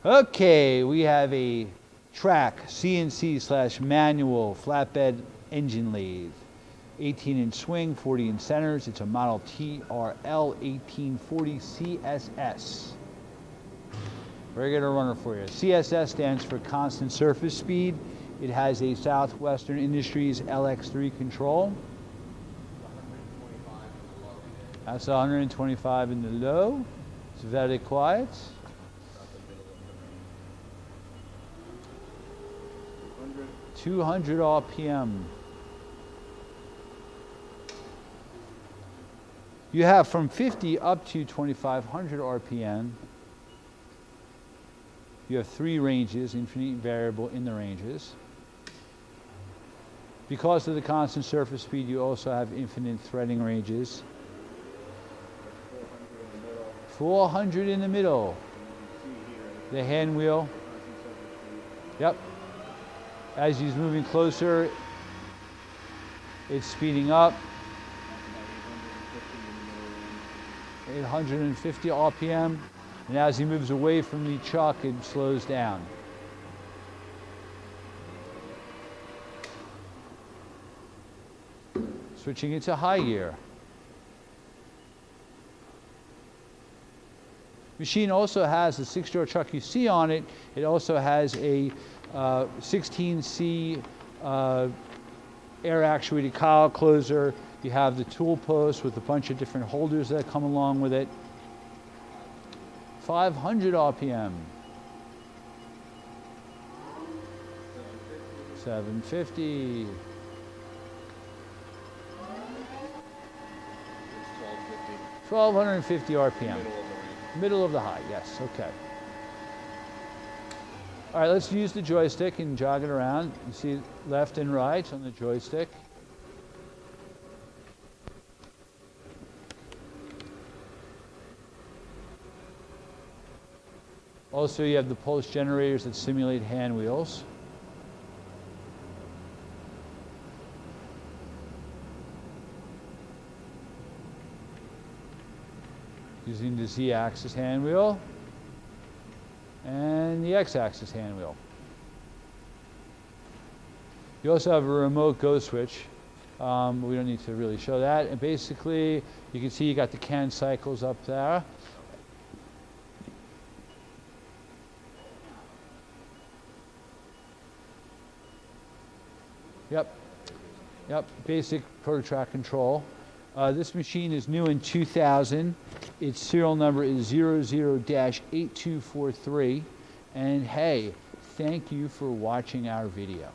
Okay, we have a TRAK CNC/manual flatbed engine lathe. 18-inch swing, 40-inch centers. It's a model TRL 1840 CSS. Regular runner for you. CSS stands for constant surface speed. It has a Southwestern Industries LX3 control. That's 125 in the low. It's very quiet. 200 RPM. You have from 50 up to 2500 RPM. You have 3 ranges, infinite variable in the ranges. Because of the constant surface speed, you also have infinite threading ranges. 400 in the middle. The hand wheel. Yep. As he's moving closer, it's speeding up. 850 RPM. And as he moves away from the chuck, it slows down. Switching into high gear. Machine also has the 6-door chuck you see on it. It also has a 16C air actuated cowl closer. You have the tool post with a bunch of different holders that come along with it. 500 RPM. 750. 1250 RPM. Middle of the high, yes, okay. All right, let's use the joystick and jog it around. You see left and right on the joystick. Also, you have the pulse generators that simulate hand wheels. Using the Z-axis hand wheel and the X-axis hand wheel. You also have a remote go switch. We don't need to really show that. And basically, you can see you got the can cycles up there. Yep, basic ProTrack control. This machine is new in 2000. Its serial number is 00-8243. And hey, thank you for watching our video.